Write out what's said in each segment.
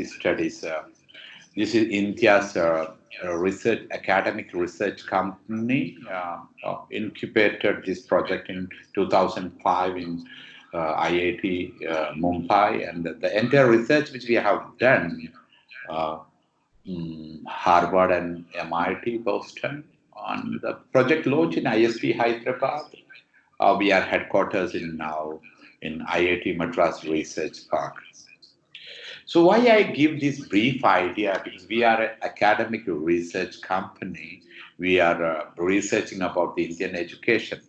studies. This is India's research academic research company. Incubated this project in 2005 in IIT Mumbai, and the entire research which we have done, uh, Harvard and MIT Boston, on the project launch in ISP Hyderabad. We are headquarters in now in IIT Madras Research Park. So why I give this brief idea, because we are an academic research company. We are researching about the Indian education.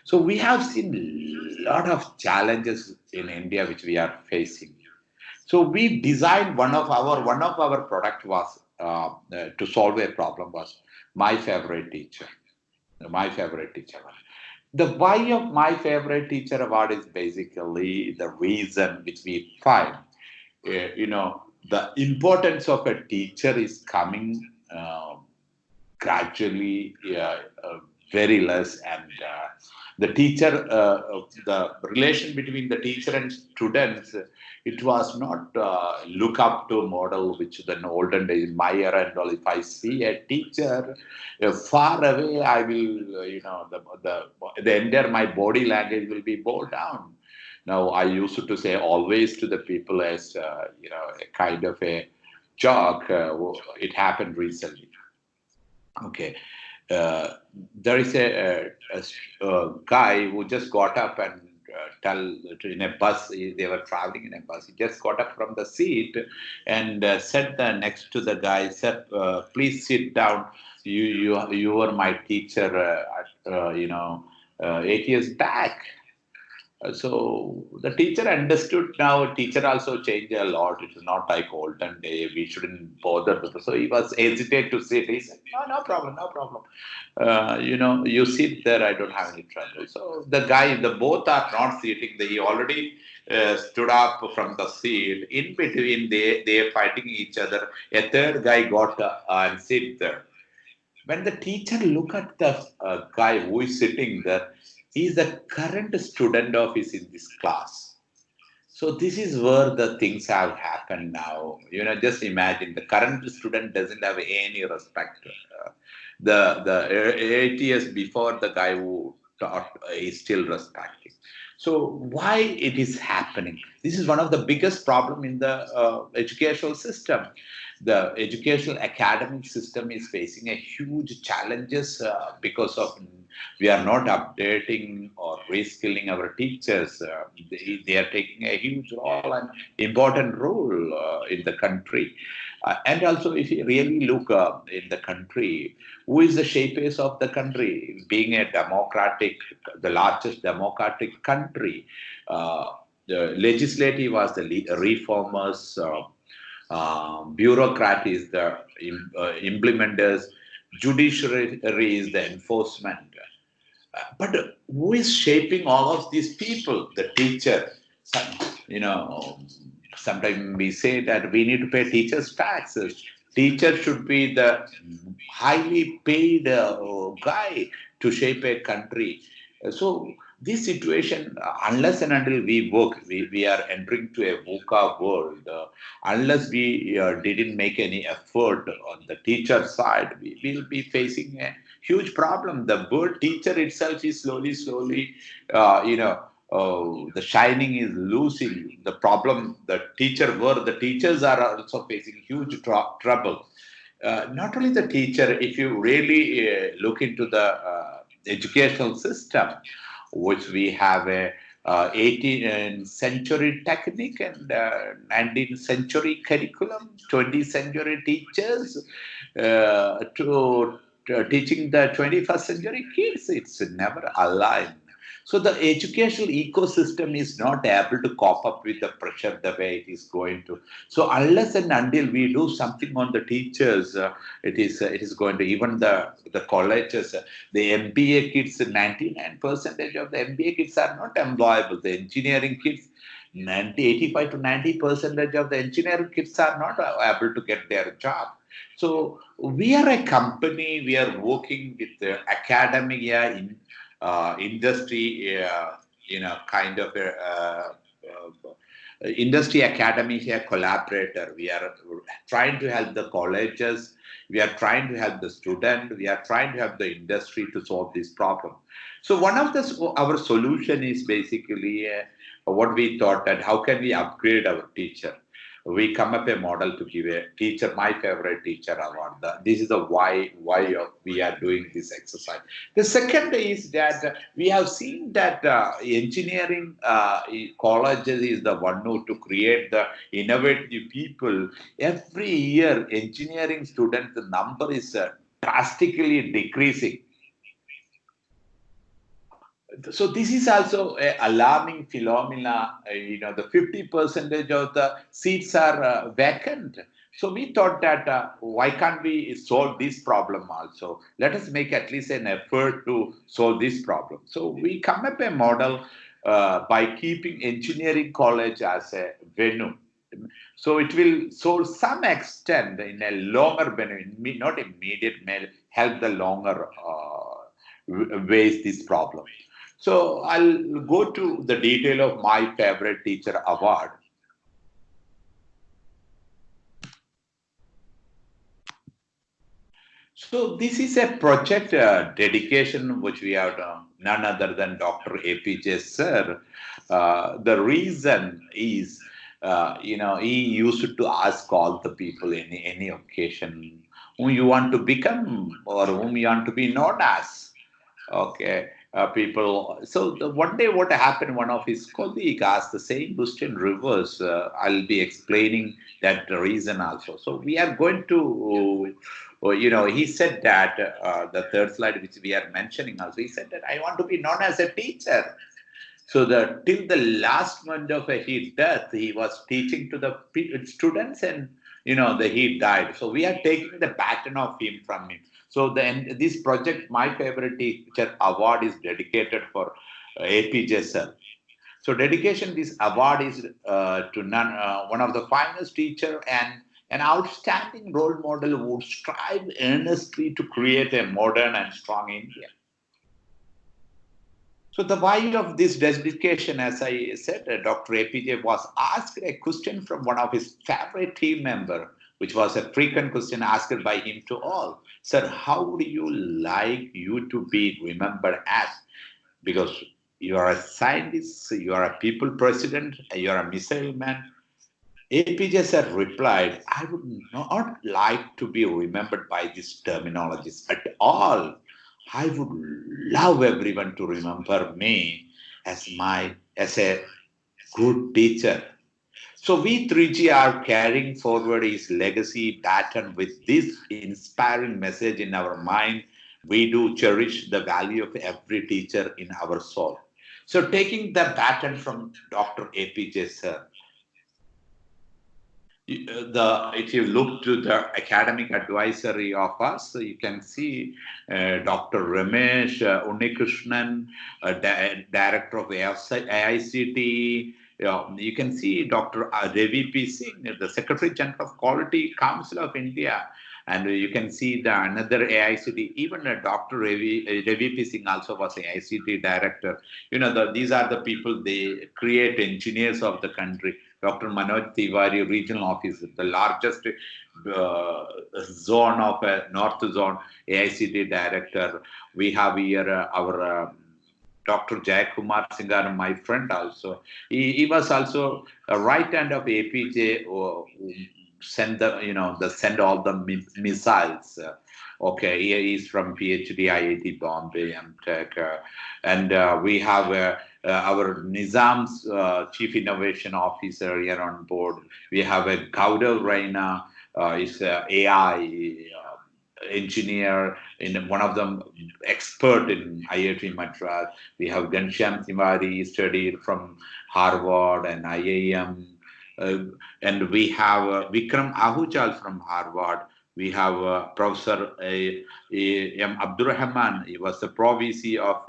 So we have seen a lot of challenges in India which we are facing. So we designed one of our product was to solve a problem was my favorite teacher. My favorite teacher. The why of my favorite teacher award is basically the reason which we find. The importance of a teacher is coming gradually, very less, and the teacher, the relation between the teacher and students, it was not look up to model which the olden days in my era and all. If I see a teacher far away, I will, the entire my body language will be bowed down. Now, I used to say always to the people as, a kind of a joke. It happened recently. Okay. Uh, there is a guy who just got up and tell in a bus. They were traveling in a bus. He just got up from the seat and said next to the guy, "Sir, please sit down. You were my teacher. 8 years back." So the teacher understood now. Teacher also changed a lot. It is not like olden day. We shouldn't bother with it. So he was hesitate to sit. He said, "No, no problem, no problem. You sit there. I don't have any trouble." So the guy, the both are not sitting. He already stood up from the seat. In between, they are fighting each other. A third guy got and sit there. When the teacher look at the guy who is sitting there, he is the current student of his in this class. So this is where the things have happened now. Just imagine the current student doesn't have any respect. The 8 years before, the guy who taught is still respecting. So why it is happening? This is one of the biggest problem in the educational system. The educational academic system is facing a huge challenges because of we are not updating or reskilling our teachers. They are taking a huge role and important role in the country. And also, if you really look in the country, who is the shapers of the country? Being a democratic, the largest democratic country, the legislative was the reformers, bureaucrat is the implementers, judiciary is the enforcement. But who is shaping all of these people? The teacher. You know, Sometimes we say that we need to pay teachers taxes. Teacher should be the highly paid guy to shape a country. So this situation, unless and until we are entering to a VUCA world. Unless we didn't make any effort on the teacher side, we will be facing a huge problem. The word teacher itself is slowly, the shining is losing. The problem, the teachers are also facing huge trouble. Not only the teacher, if you really look into the educational system, which we have a 18th century technique and 19th century curriculum, 20th century teachers to teaching the 21st century kids. It's never aligned. So the educational ecosystem is not able to cope up with the pressure the way it is going to. So unless and until we do something on the teachers, it is going to even the colleges, the MBA kids. 99% of the MBA kids are not employable. The engineering kids. 85 to 90% of the engineering kids are not able to get their job. So we are a company. We are working with the academia industry, kind of industry academy is a collaborator. We are trying to help the colleges. We are trying to help the student. We are trying to help the industry to solve this problem. So one of our solution is basically what we thought that how can we upgrade our teacher. We come up a model to give a teacher, my favorite teacher award. This is the why we are doing this exercise. The second is that we have seen that engineering colleges is the one who to create the innovative people. Every year, engineering students, the number is drastically decreasing. So this is also an alarming phenomena. The 50% of the seats are vacant. So we thought that why can't we solve this problem also? Let us make at least an effort to solve this problem. So we come up a model by keeping engineering college as a venue. So it will solve some extent in a longer venue, not immediate, may help the longer ways this problem. So I'll go to the detail of my favorite teacher award. So this is a project dedication which we have done, none other than Dr. APJ sir. The reason is, he used to ask all the people in any occasion whom you want to become or whom you want to be known as. Okay, people. So one day, what happened? One of his colleagues asked the same question reverse. I'll be explaining that reason also. So we are going to, he said that the third slide which we are mentioning also. He said that I want to be known as a teacher. So till the last month of his death, he was teaching to the students, and he died. So we are taking the baton of him from him. So then this project, my favorite teacher award, is dedicated for APJ sir. So dedication, this award is to one of the finest teacher and an outstanding role model who would strive earnestly to create a modern and strong India. So the why of this dedication, as I said, Dr. APJ was asked a question from one of his favorite team member, which was a frequent question asked by him to all. Sir, how would you like you to be remembered as? Because you are a scientist, you are a people president, you are a missile man. APJ sir replied, I would not like to be remembered by these terminologies at all. I would love everyone to remember me as a good teacher. So we 3G are carrying forward his legacy baton with this inspiring message in our mind. We do cherish the value of every teacher in our soul. So taking the baton from Dr. APJ sir, if you look to the academic advisory of us, you can see Dr. Ramesh Unnikrishnan, director of AICT. You can see Dr. Ravi P. Singh, the Secretary General of Quality Council of India. And you can see another AICT, even Dr. Ravi P. Singh also was AICT director. These are the people, they create engineers of the country. Dr. Manoj Tiwari, regional officer, the largest zone of North Zone, AICT director. We have here our Dr. Jayakumar Singhar, my friend also. He was also a right hand of APJ who send send all the missiles. Okay, he is from PhD, IIT Bombay, MTech. And we have our Nizam's Chief Innovation Officer here on board. We have a Gaudav Raina, is AI engineer, in one of them expert in IIT Madras. We have Ghanshyam Tiwari, studied from Harvard and IIM. And we have Vikram Ahujal from Harvard. We have Professor M. Abdurrahman. He was the Pro-VC of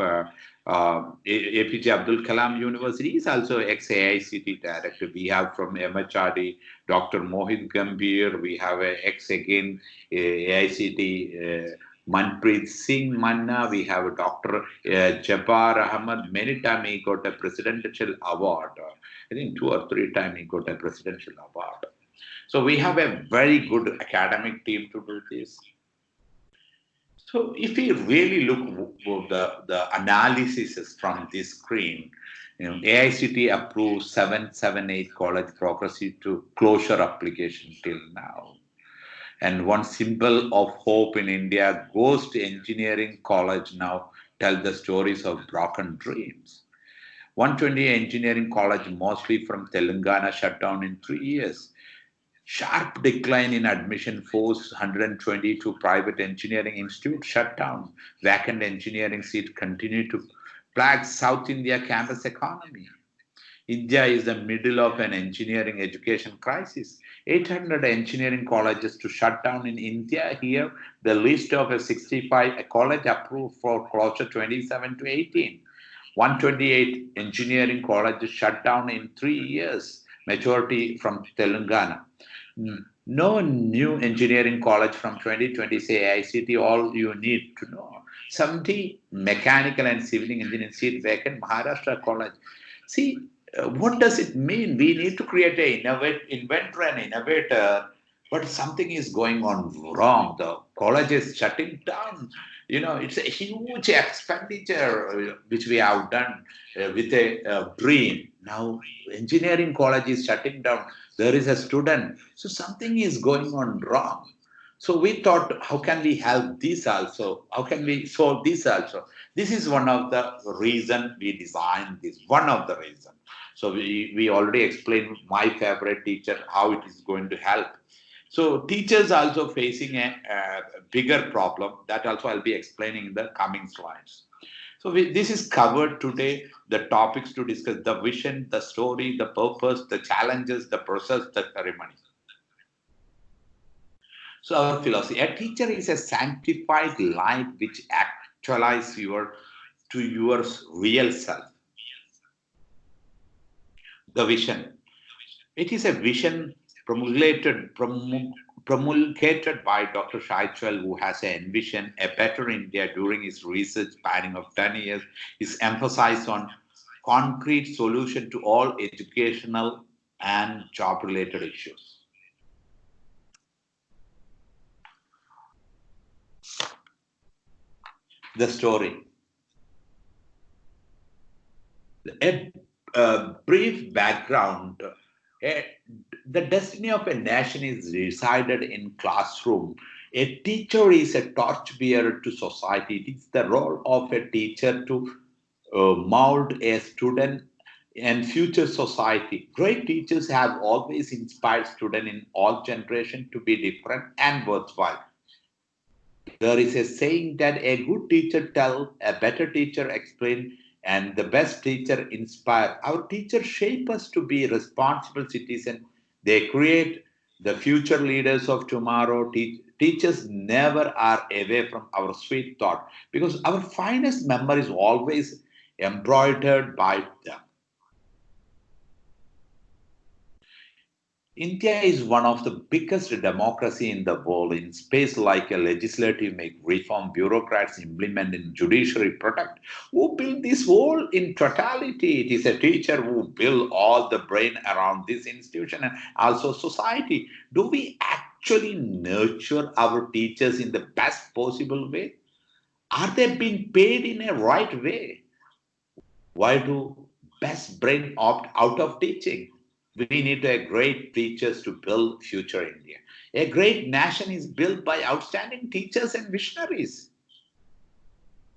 APJ Abdul Kalam University. He is also ex-AICT director. We have from MHRD Dr. Mohit Gambhir. We have ex-again AICT Manpreet Singh Manna, we have Dr. Jabbar Ahmed. Many times he got a presidential award. I think 2 or 3 times he got a presidential award. So we have a very good academic team to do this. So if we really look the analysis from this screen, AICT approved 778 college progressive to closure application till now. And one symbol of hope in India, Ghost Engineering College now tell the stories of broken dreams. 120 engineering college, mostly from Telangana, shut down in 3 years. Sharp decline in admission forced 122 private engineering institutes shut down. Vacant engineering seats continue to plague South India campus economy. India is the middle of an engineering education crisis. 800 engineering colleges to shut down in India. Here, the list of a 65 a college approved for closure 27 to 18. 128 engineering colleges shut down in 3 years, majority from Telangana. No new engineering college from 2020 say ICT, all you need to know. 70 mechanical and civil engineering seat vacant Maharashtra college. See, what does it mean? We need to create an inventor and innovator, but something is going on wrong. The college is shutting down. It's a huge expenditure which we have done with a dream. Now, engineering college is shutting down. There is a student. So something is going on wrong. So we thought, how can we help this also? How can we solve this also? This is one of the reason we designed this. One of the reason. So we already explained my favorite teacher, how it is going to help. So teachers also facing a bigger problem. That also I'll be explaining in the coming slides. So this is covered today, the topics to discuss, the vision, the story, the purpose, the challenges, the process, the ceremony. So our philosophy, a teacher is a sanctified light which actualizes to your real self. The vision. It is a vision promulgated by Dr. Shaichwal, who has envisioned a better India during his research spanning of 10 years. His emphasis on concrete solution to all educational and job-related issues. The story. A brief background. The destiny of a nation is decided in classroom. A teacher is a torchbearer to society. It is the role of a teacher to mold a student and future society. Great teachers have always inspired students in all generations to be different and worthwhile. There is a saying that a good teacher tell, a better teacher explain, and the best teacher inspire. Our teachers shape us to be responsible citizens. They create the future leaders of tomorrow. Teachers never are away from our sweet thought because our finest memory is always embroidered by them. India is one of the biggest democracy in the world. In space like a legislative make reform, bureaucrats implement, and judiciary protect. Who built this world in totality? It is a teacher who built all the brain around this institution and also society. Do we actually nurture our teachers in the best possible way? Are they being paid in a right way? Why do best brain opt out of teaching? We need a great teachers to build future India. A great nation is built by outstanding teachers and visionaries.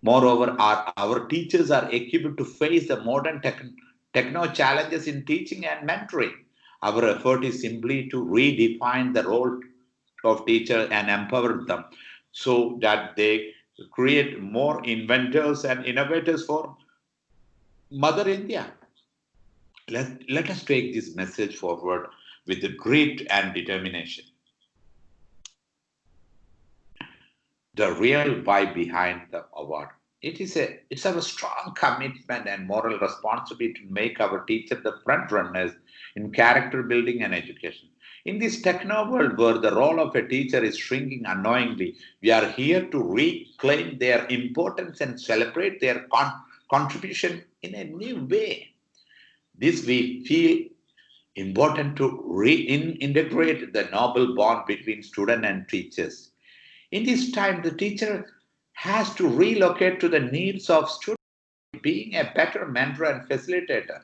Moreover, our teachers are equipped to face the modern techno challenges in teaching and mentoring. Our effort is simply to redefine the role of teacher and empower them so that they create more inventors and innovators for Mother India. Let us take this message forward with the grit and determination. The real why behind the award. It's our strong commitment and moral responsibility to make our teachers the front runners in character building and education. In this techno world where the role of a teacher is shrinking unknowingly, we are here to reclaim their importance and celebrate their contribution in a new way. This we feel important to reintegrate the noble bond between student and teachers. In this time, the teacher has to relocate to the needs of students, being a better mentor and facilitator.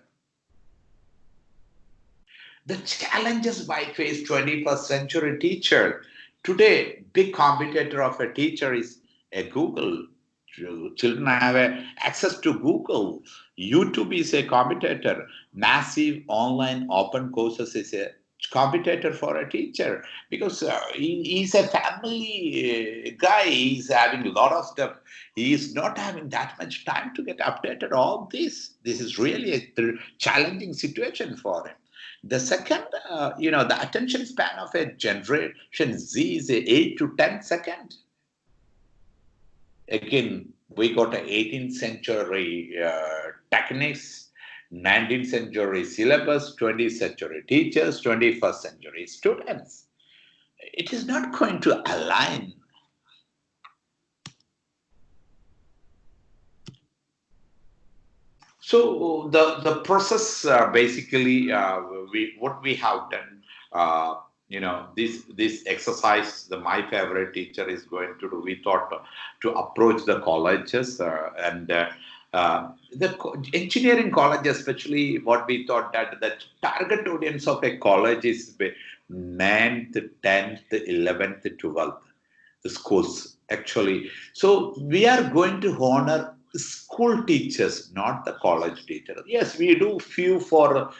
The challenges might face 21st century teacher. Today, big competitor of a teacher is a Google. Children have access to Google. YouTube is a competitor. Massive online open courses is a competitor for a teacher because he's a family guy. He's having a lot of stuff. He is not having that much time to get updated. All this is really a challenging situation for him. The second, the attention span of a generation Z is 8 to 10 seconds. Again, we got a 18th century techniques, 19th century syllabus, 20th century teachers, 21st century students. It is not going to align. So the process basically what we have done, this exercise, the my favorite teacher is going to do. We thought to approach the colleges and engineering college, especially what we thought that the target audience of a college is ninth, 10th, 11th, 12th schools actually. So we are going to honor school teachers, not the college teacher. Yes, we do few for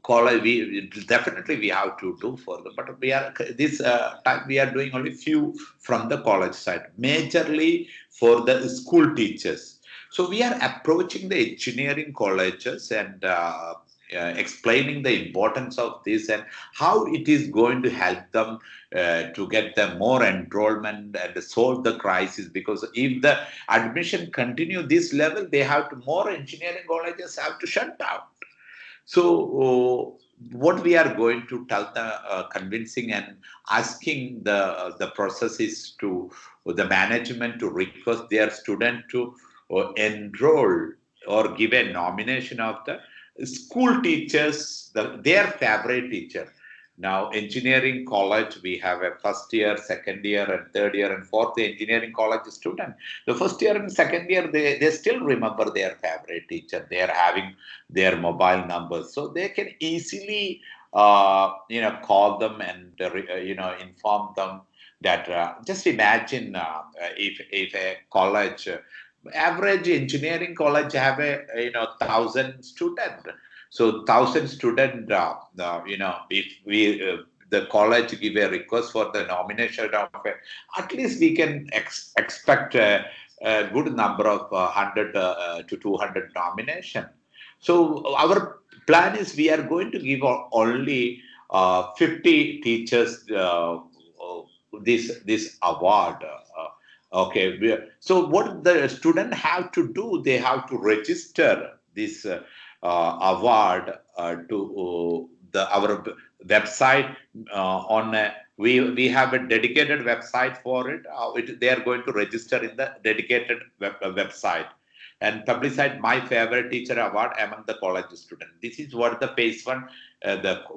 college. Definitely we have to do for them, but we are this time we are doing only few from the college side, majorly for the school teachers. So we are approaching the engineering colleges and explaining the importance of this and how it is going to help them to get them more enrollment and solve the crisis. Because if the admission continue this level, they have to more engineering colleges have to shut down. So what we are going to tell the convincing and asking the process is to the management to request their student to enroll or give a nomination of the school teachers, their favorite teacher. Now, engineering college, we have a first year, second year, and third year, and fourth engineering college student. The first year and second year, they still remember their favorite teacher. They are having their mobile numbers, so they can easily, call them and inform them that. Just imagine if a college average engineering college have a 1,000 student. So 1,000 student, if we the college give a request for the nomination of at least we can expect a good number of 100 to 200 nomination. So our plan is we are going to give only 50 teachers this award. Okay, so what the student have to do, they have to register this award to our website on we have a dedicated website for it. They are going to register in the dedicated website and publicize my favorite teacher award among the college students. This is what the phase one,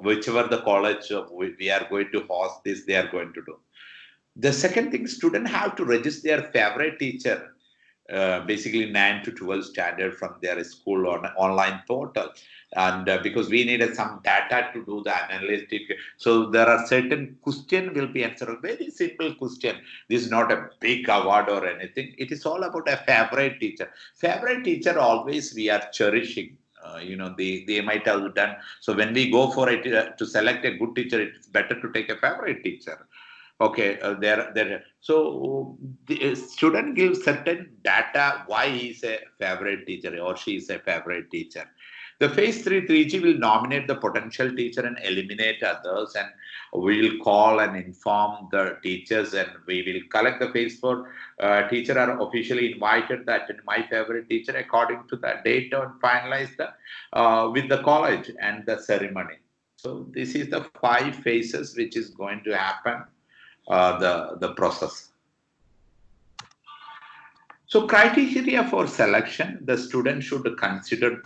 whichever the college we are going to host this, they are going to do. The second thing, students have to register their favorite teacher, basically 9 to 12 standard from their school on online portal. And because we needed some data to do the analytic, so there are certain question will be answered. Very simple question. This is not a big award or anything. It is all about a favorite teacher. Favorite teacher always we are cherishing. They might have done. So when we go for it to select a good teacher, it's better to take a favorite teacher. Okay, there. So the student gives certain data why he is a favorite teacher or she is a favorite teacher. The phase 3 3G will nominate the potential teacher and eliminate others, and we will call and inform the teachers, and we will collect the phase 4. Teacher are officially invited to attend my favorite teacher according to the date and finalize the with the college and the ceremony. So this is the 5 phases which is going to happen, the process. So criteria for selection, the student should consider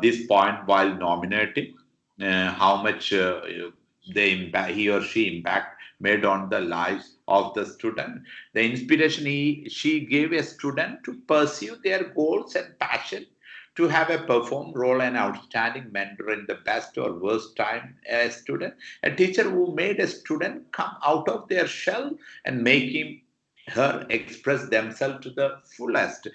this point while nominating, how much he or she impact made on the lives of the student. The inspiration she gave a student to pursue their goals and passion, to have a perform role and outstanding mentor in the best or worst time a student. A teacher who made a student come out of their shell and make him her express themselves to the fullest.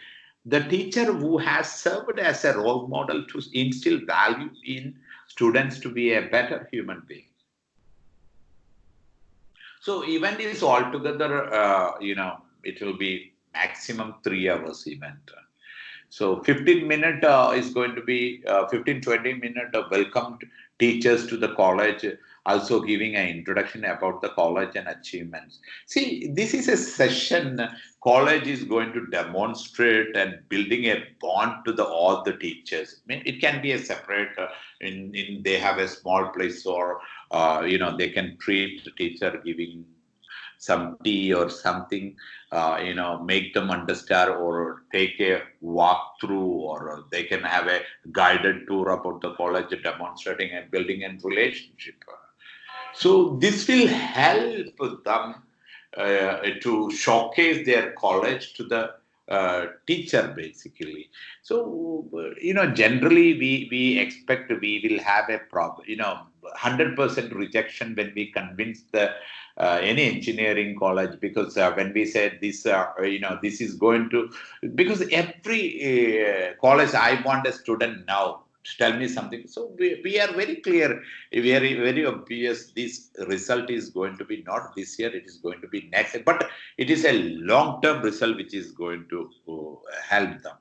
The teacher who has served as a role model to instill value in students to be a better human being. So event is altogether, it will be maximum 3 hours event. So 15 minute is going to be 15-20 minute welcome teachers to the college, also giving an introduction about the college and achievements. See, this is a session college is going to demonstrate and building a bond to all the teachers. I mean, it can be a separate, in they have a small place, or they can treat the teacher giving some tea or something, make them understand, or take a walk through, or they can have a guided tour about the college, demonstrating and building a relationship. So this will help them to showcase their college to the teacher, basically. So generally we expect we will have a problem, 100% rejection when we convince the any engineering college, because when we said this, this is going to, because every college, I want a student now, tell me something. So we are very clear, very, very obvious. This result is going to be not this year, it is going to be next year, but it is a long-term result which is going to help them.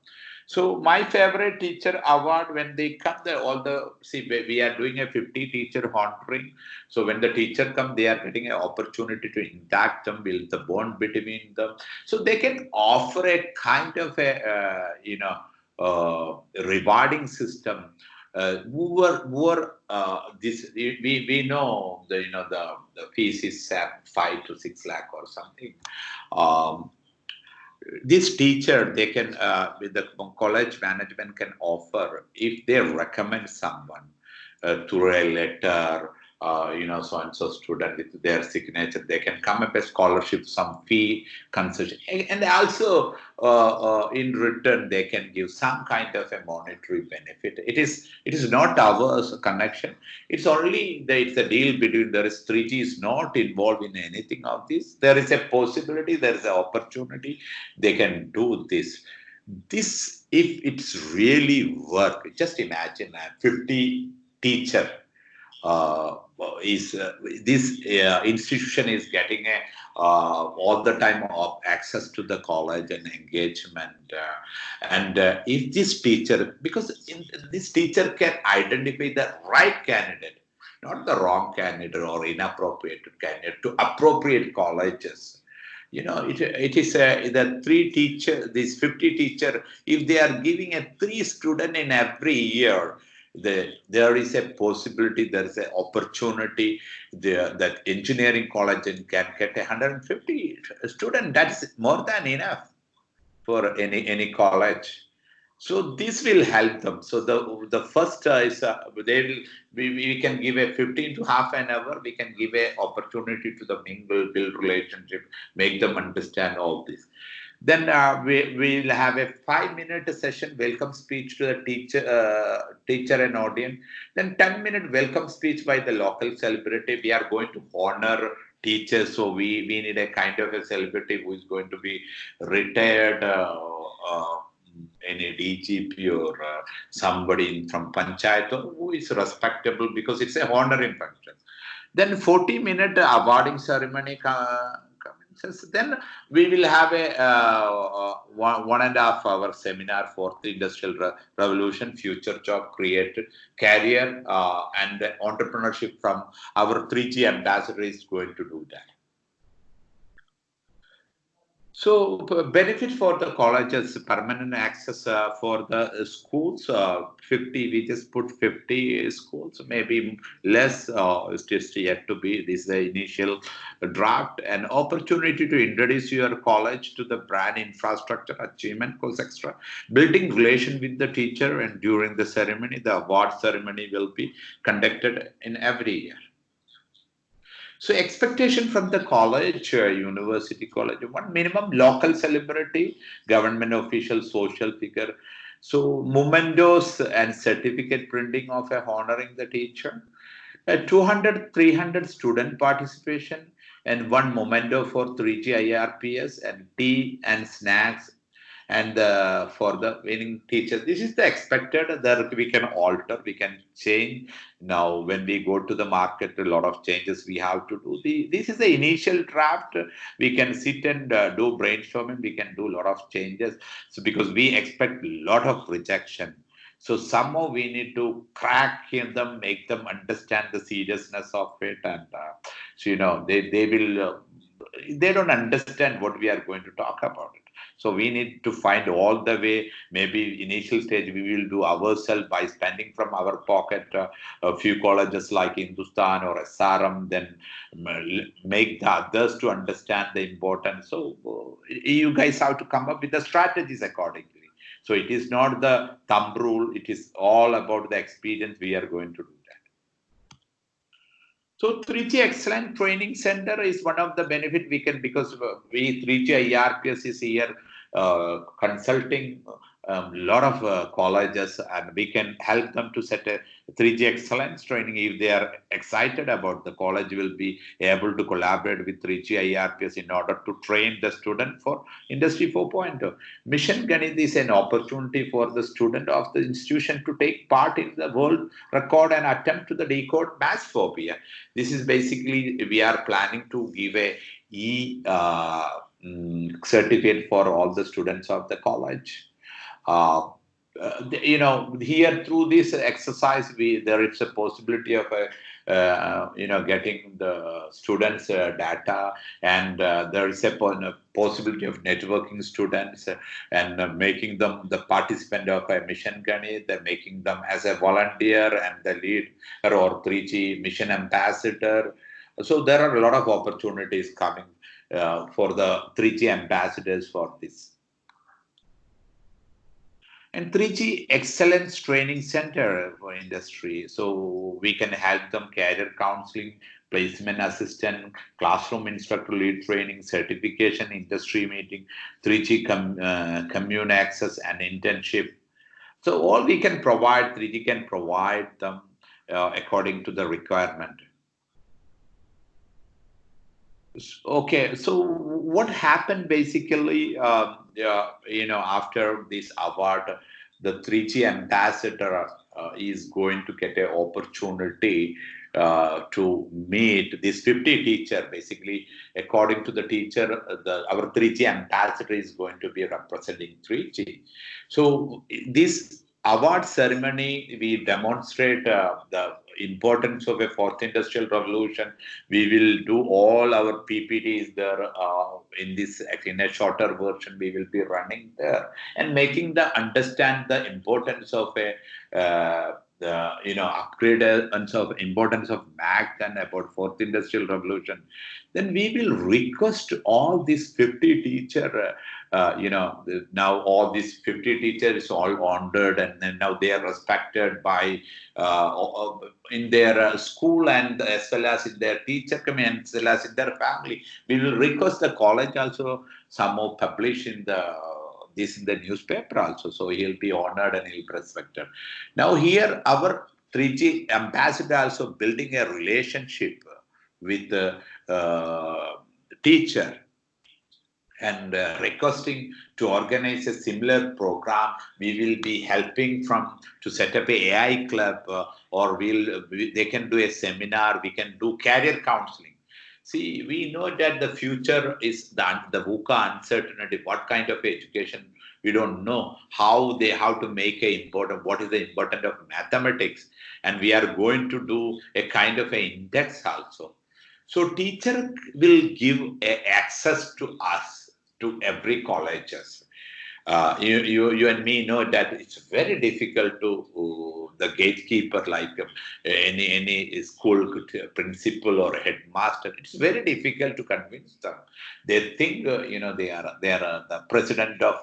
So my favorite teacher award, when they come, all the, see, we are doing a 50 teacher honoring. So when the teacher come, they are getting an opportunity to interact them, build the bond between them. So they can offer a kind of a, rewarding system. This, we know the, the fees is 5 to 6 lakh or something. Um, this teacher, they can, with the college management can offer, if they recommend someone through a letter, so and so student with their signature, they can come up a scholarship, some fee concession, and also in return they can give some kind of a monetary benefit. It is not our connection. It's only it's a deal between, there is 3G is not involved in anything of this. There is a possibility, there is an opportunity, they can do this. This, if it's really work, just imagine a 50 teacher uh, is this institution is getting a all the time of access to the college and engagement, and if this teacher, because this teacher can identify the right candidate, not the wrong candidate or inappropriate candidate, to appropriate colleges. It is the 3 teacher, these 50 teacher, if they are giving a 3 student in every year, there is a possibility, there is an opportunity there, that engineering college can get 150 student. That's more than enough for any college. So this will help them. So the first is they will, we can give a 15 to half an hour. We can give a opportunity to the mingle, build relationship, make them understand all this. Then we will have a 5 minute session, welcome speech to the teacher and audience. Then 10 minute welcome speech by the local celebrity. We are going to honor teachers, so we need a kind of a celebrity who is going to be retired. Any DGP or somebody from Panchayat who is respectable, because it's a honoring function. Then 40-minute awarding ceremony commences. Then we will have a 1.5 hour seminar for the Industrial Revolution, future job created, career, and entrepreneurship from our 3G ambassador is going to do that. So, benefit for the colleges, permanent access for the schools, 50, we just put 50 schools, maybe less, is just yet to be. This is the initial draft. An opportunity to introduce your college to the brand infrastructure, achievement, course extra, building relation with the teacher, and during the ceremony, the award ceremony will be conducted in every year. So expectation from the college, university college, one minimum local celebrity, government official, social figure. So mementos and certificate printing of a honoring the teacher. 200, 300 student participation and one memento for 3G IRPS and tea and snacks and for the winning teachers. This is the expected that we can alter, we can change. Now, when we go to the market, a lot of changes we have to do. This is the initial draft. We can sit and do brainstorming. We can do a lot of changes. So, because we expect a lot of rejection. So somehow we need to crack in them, make them understand the seriousness of it, and so they will they don't understand what we are going to talk about it. So we need to find all the way. Maybe initial stage we will do ourselves by spending from our pocket a few colleges like Hindustan or SRM, then make the others to understand the importance. So you guys have to come up with the strategies accordingly. So it is not the thumb rule. It is all about the experience we are going to do that. So 3G Excellent Training Center is one of the benefit we can, because we 3G IRPS is here consulting a lot of colleges, and we can help them to set a 3G excellence training. If they are excited about, the college will be able to collaborate with 3G IRPS in order to train the student for Industry 4.0. Mission Ganit is an opportunity for the student of the institution to take part in the world record and attempt to the decode mass phobia. This is basically, we are planning to give a certificate for all the students of the college. Here through this exercise, there is a possibility of getting the students' data, and there is a possibility of networking students and making them the participant of a mission Ganit, making them as a volunteer and the lead or 3G mission ambassador. So there are a lot of opportunities coming for the 3G ambassadors for this. And 3G Excellence Training Center for industry. So we can help them career counseling, placement assistant, classroom instructor lead training, certification, industry meeting, 3G commune access and internship. So all we can provide, 3G can provide them according to the requirement. Okay, so what happened basically, after this award, the 3G ambassador is going to get an opportunity to meet this 50 teacher. Basically, according to the teacher, our 3G ambassador is going to be representing 3G. So this award ceremony, we demonstrate the importance of a fourth industrial revolution. We will do all our PPTs there in a shorter version. We will be running there and making the understand the importance of a upgrade and of importance of MAC and about fourth industrial revolution. Then we will request all these 50 teacher. Now all these 50 teachers is all honored, and then now they are respected by in their school and as well as in their teacher community, as well as in their family. We will request the college also somehow publish in the newspaper also. So he'll be honored and he'll be respected. Now here our 3G ambassador also building a relationship with the teacher and requesting to organize a similar program. We will be helping to set up a AI club, or they can do a seminar. We can do career counseling. See, we know that the future is the VUCA uncertainty. What kind of education we don't know. How to make what is the importance of mathematics, and we are going to do a kind of an index also. So teacher will give access to us to every colleges. You and me know that it's very difficult to the gatekeeper, like any school principal or headmaster. It's very difficult to convince them. They think they are the president of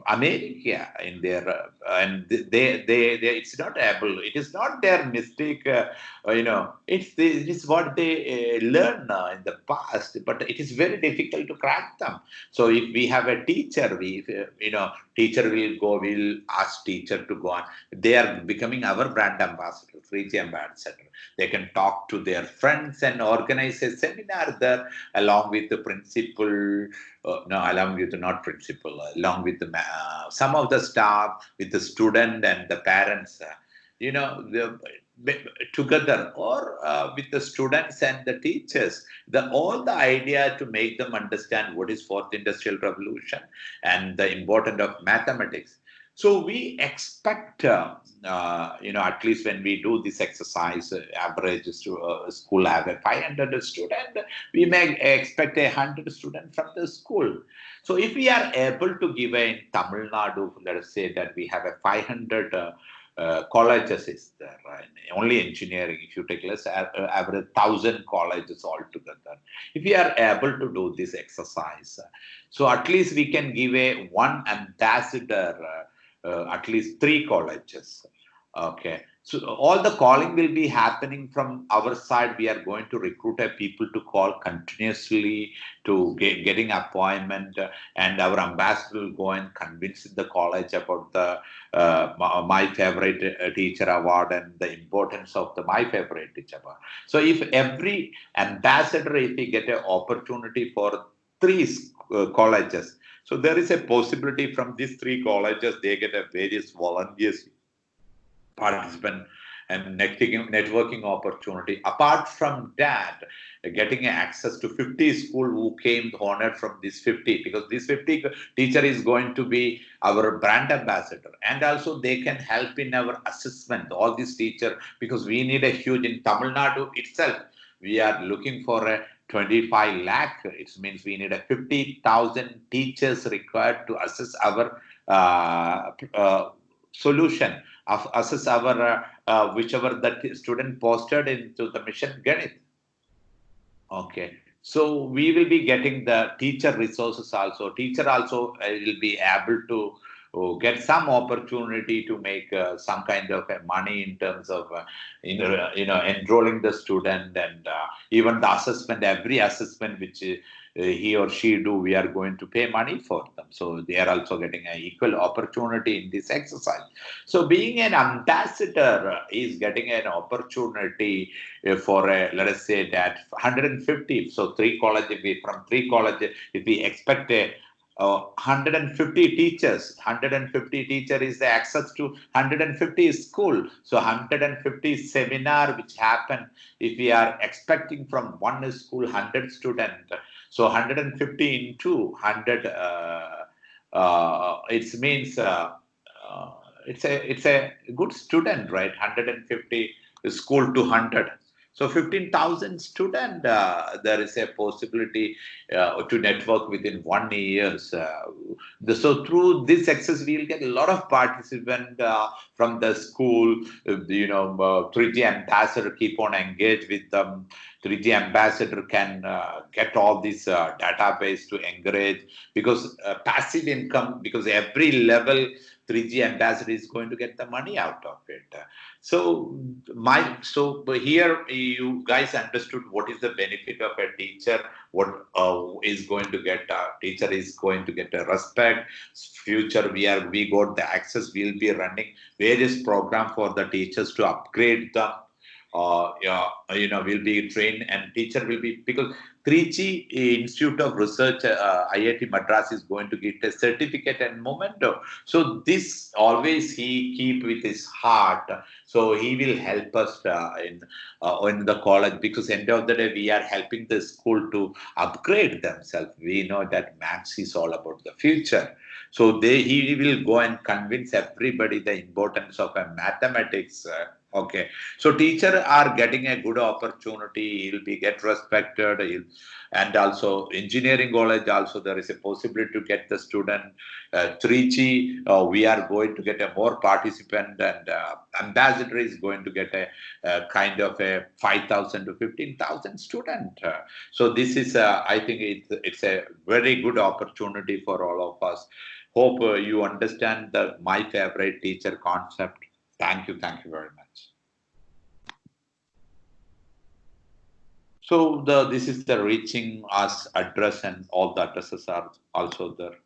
America in their and they it's not able. It is not their mistake. It is what they learn in the past, but it is very difficult to crack them. So if we have a teacher, teacher will go, we'll ask teacher to go on. They are becoming our brand ambassador, 3G ambassador. They can talk to their friends and organize a seminar there along with the principal, no, along with the not principal, along with the some of the staff, with the student and the parents. Together or with the students and the teachers, all the idea to make them understand what is fourth industrial revolution and the importance of mathematics. So we expect, at least when we do this exercise, average school have a 500 student, we may expect 100 students from the school. So if we are able to give in Tamil Nadu, let us say that we have a 500 colleges is there, right? Only engineering. If you take less, average 1,000 colleges altogether. If we are able to do this exercise, so at least we can give a one ambassador, at least 3 colleges. Okay. So all the calling will be happening from our side. We are going to recruit a people to call continuously to getting appointment, and our ambassador will go and convince the college about the my favorite teacher award and the importance of the my favorite teacher award. So if every ambassador, if we get an opportunity for 3 colleges, so there is a possibility from these 3 colleges they get a various volunteers participant and networking opportunity. Apart from that, getting access to 50 school who came honored from this 50, because this 50 teacher is going to be our brand ambassador, and also they can help in our assessment, all these teachers, because we need a huge, in Tamil Nadu itself, we are looking for a 25 lakh. It means we need a 50,000 teachers required to assess our solution, assess our whichever that student posted into the mission Ganit. Okay. So we will be getting the teacher resources also. Teacher also will be able to get some opportunity to make some kind of money in terms of enrolling the student, and even the assessment. Every assessment which he or she do, we are going to pay money for them. So they are also getting an equal opportunity in this exercise. So being an ambassador is getting an opportunity for let us say that 150. So 3 colleges, from 3 colleges, if we expect a 150 teachers. 150 teacher is the access to 150 school. So 150 seminar which happen, if we are expecting from one school 100 student. So 150 into 100, it means it's a good student, right? 150 school to 100. So 15,000 student, there is a possibility to network within 1 year. So through this access, we will get a lot of participants from the school. 3G ambassador keep on engaged with them. 3G ambassador can get all this database to encourage, because passive income, because every level 3G ambassador is going to get the money out of it. So here you guys understood what is the benefit of a teacher. What is going to get a teacher is going to get a respect. Future we got the access. We'll be running various program for the teachers to upgrade them. Will be trained, and teacher will be, because 3G Institute of Research, IIT Madras is going to get a certificate and memento. So this always he keep with his heart. So he will help us in the college, because end of the day we are helping the school to upgrade themselves. We know that maths is all about the future. So he will go and convince everybody the importance of mathematics. Okay, so teacher are getting a good opportunity. He'll be get respected. And also engineering college. Also, there is a possibility to get the student 3G. We are going to get a more participant, and ambassador is going to get a kind of a 5,000 to 15,000 student. So this is, I think it's a very good opportunity for all of us. Hope you understand the my favorite teacher concept. Thank you very much. So this is the reaching us address, and all the addresses are also there.